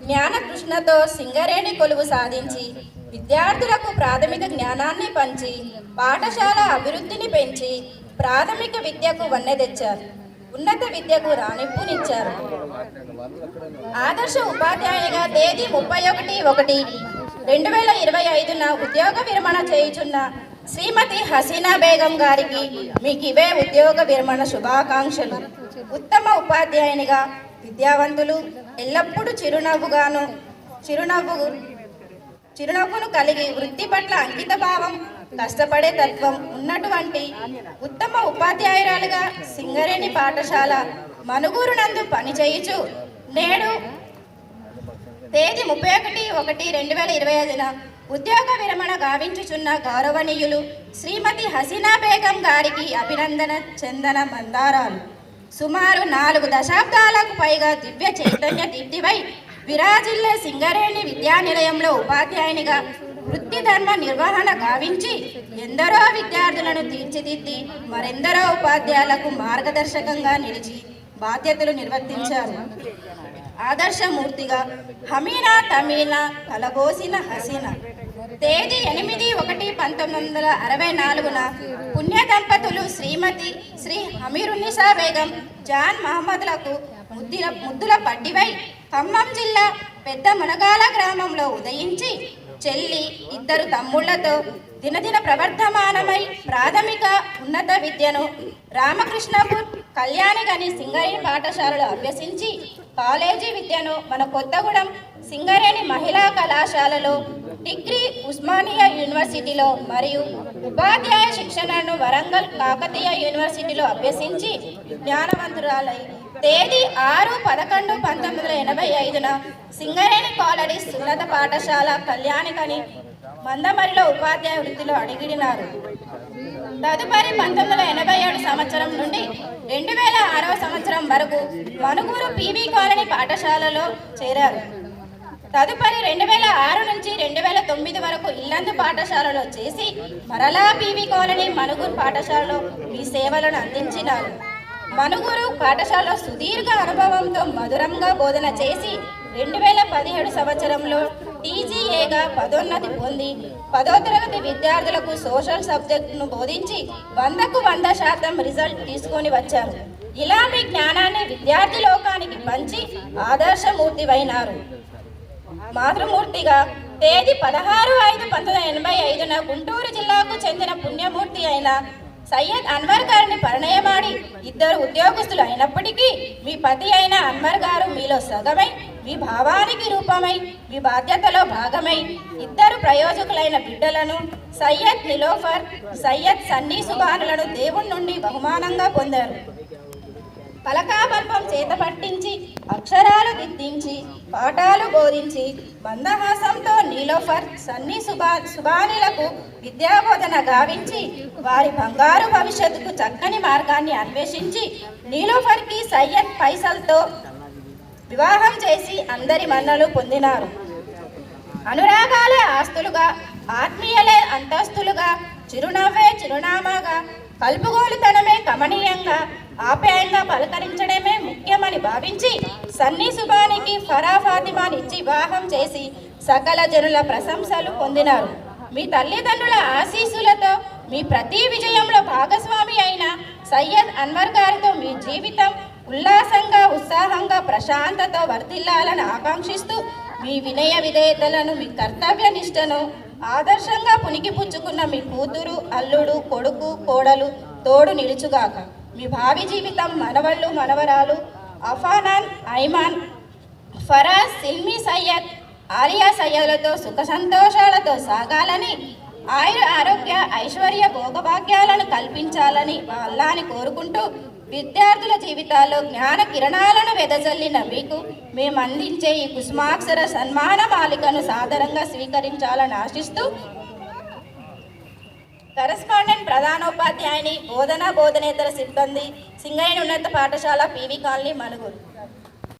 జ్ఞాన కృష్ణతో సింగరేణి కొలువు సాధించి విద్యార్థులకు ప్రాథమిక జ్ఞానాన్ని పంచి పాఠశాల అభివృద్ధిని పెంచి ప్రాథమిక విద్యకు వన్నె తెచ్చారు. ఉన్నత విద్యకు రాణింపునిచ్చారు. ఆదర్శ ఉపాధ్యాయునిగా తేదీ 31/1/2025 ఉద్యోగ విరమణ చేయుచున్న శ్రీమతి హసీనా బేగం గారికి మీకు ఇవే ఉద్యోగ విరమణ శుభాకాంక్షలు. ఉత్తమ ఉపాధ్యాయునిగా విద్యావంతులు ఎల్లప్పుడూ చిరునవ్వును కలిగి వృత్తి పట్ల అంకిత భావం కష్టపడే తత్వం ఉన్నటువంటి ఉత్తమ ఉపాధ్యాయురాలుగా సింగరేణి పాఠశాల మనుగూరు నందు పనిచేయుచు నేడు తేదీ 31/1/2025 ఉద్యోగ విరమణ గావించుచున్న గౌరవనీయులు శ్రీమతి హసీనా బేగం గారికి అభినందన చందన మందారాలు. సుమారు 4 దశాబ్దాలకు పైగా దివ్య చైతన్య దీప్తిపై విరాజిల్లే సింగరేణి విద్యానిలయంలో ఉపాధ్యాయునిగా వృత్తి ధర్మ నిర్వహణ గావించి ఎందరో విద్యార్థులను తీర్చిదిద్ది మరెందరో ఉపాధ్యాయులకు మార్గదర్శకంగా నిలిచి బాధ్యతలు నిర్వర్తించారు. ఆదర్శమూర్తిగా హమీనా తమీనా కలబోసిన హసీనా తేదీ 8/1/1964 పుణ్య దంపతులు శ్రీమతి శ్రీ హమీరున్నిసా బేగం జాన్ మహమ్మద్లకు ముద్దుల పట్టివై ఖమ్మం జిల్లా పెద్ద మునగాల గ్రామంలో ఉదయించి చెల్లి 2 తమ్ముళ్లతో దినదిన ప్రవర్ధమానమై ప్రాథమిక ఉన్నత విద్యను రామకృష్ణపూర్ కళ్యాణిగని సింగరేణి పాఠశాలలో అభ్యసించి కాలేజీ విద్యను మన కొత్తగూడెం సింగరేణి మహిళా కళాశాలలో, డిగ్రీ ఉస్మానియా యూనివర్సిటీలో మరియు ఉపాధ్యాయ శిక్షణను వరంగల్ కాకతీయ యూనివర్సిటీలో అభ్యసించి జ్ఞానవంతురాలై తేదీ 6/11/1985 సింగరేణి కాలరీస్ ఉన్నత పాఠశాల కళ్యాణికని మందమరిలో ఉపాధ్యాయ వృత్తిలో అడుగిడినారు. తదుపరి 1987 సంవత్సరం నుండి 2006 సంవత్సరం వరకు మనుగూరు పీవీ కాలనీ పాఠశాలలో చేరారు. తదుపరి 2006 నుంచి 2009 వరకు ఇల్లందు పాఠశాలలో చేసి మరలా పీవీ కాలనీ మనుగూరు పాఠశాలలో మీ సేవలను అందించినారు. మనుగూరు పాఠశాలలో సుదీర్ఘ అనుభవంతో మధురంగా బోధన చేసి 2017 సంవత్సరంలో టీజీఏగా పదోన్నతి పొంది 10వ తరగతి విద్యార్థులకు సోషల్ సబ్జెక్టును బోధించి 100కు 100% రిజల్ట్ తీసుకొని వచ్చారు. ఇలా మీ జ్ఞానాన్ని విద్యార్థి లోకానికి పంచి ఆదర్శమూర్తివైనారు. మాతృమూర్తిగా తేదీ 16/5/1985 గుంటూరు జిల్లాకు చెందిన పుణ్యమూర్తి అయిన సయ్యద్ అన్వర్ గారిని పరిణయమాడి 2 ఉద్యోగస్తులు అయినప్పటికీ మీ పతి అయిన అన్వర్ గారు మీలో సగమై, మీ భావానికి రూపమై, మీ బాధ్యతలో భాగమై 2 ప్రయోజకులైన బిడ్డలను సయ్యద్ నిలోఫర్, సయ్యద్ సన్నీ సుబానులను దేవుడి నుండి బహుమానంగా పొందారు. పలకాబల్పం చేత పట్టించి అక్షరాలు దిద్దించి పాఠాలు బోధించి మందహాసంతో నీలోఫర్ సన్నీ సుబానీలకు విద్యాబోధన గావించి వారి బంగారు భవిష్యత్తుకు చక్కని మార్గాన్ని అన్వేషించి నీలోఫర్కి సయ్యద్ ఫైసల్తో వివాహం చేసి అందరి మన్నలు పొందినారు. అనురాగాలే ఆస్తులుగా, ఆత్మీయలే అంతస్తులుగా, చిరునవ్వే చిరునామాగా, కలుపుగోలుతనమే కమనీయంగా, ఆప్యాయంగా పలకరించడమే ముఖ్యమని భావించి సన్నీ సుబానికి ఫరా ఫాతిమానిచ్చి వివాహం చేసి సకల జనుల ప్రశంసలు పొందినారు. మీ తల్లిదండ్రుల ఆశీస్సులతో మీ ప్రతి విజయంలో భాగస్వామి అయిన సయ్యద్ అన్వర్ గారితో మీ జీవితం ఉల్లాసంగా, ఉత్సాహంగా, ప్రశాంతతో వర్ధిల్లాలని ఆకాంక్షిస్తూ మీ వినయ విధేయతలను, మీ కర్తవ్య నిష్టను ఆదర్శంగా పుణికిపుచ్చుకున్న మీ కూతురు, అల్లుడు, కొడుకు, కోడలు తోడు నిలుచుగాక. మీ భావి జీవితం మనవళ్ళు, మనవరాలు అఫానాన్, ఐమాన్, ఫరాజ్, సిల్మీ సయ్యద్, ఆలియా సయ్యద్లతో సుఖ సంతోషాలతో సాగాలని, ఆరోగ్య ఐశ్వర్య భోగభాగ్యాలను కల్పించాలని అల్లాని కోరుకుంటూ విద్యార్థుల జీవితాల్లో జ్ఞాన కిరణాలను వెదజల్లిన మీకు మేము అందించే ఈ కుసుమాక్షర సన్మాన మాలికను సాదరంగా స్వీకరించాలని ఆశిస్తూ కరెస్పాండెంట్ ప్రధానోపాధ్యాయుని, బోధనేతర సిబ్బంది, సింగరేణి ఉన్నత పాఠశాల, పీవీ కాలనీ, మనుగూరు.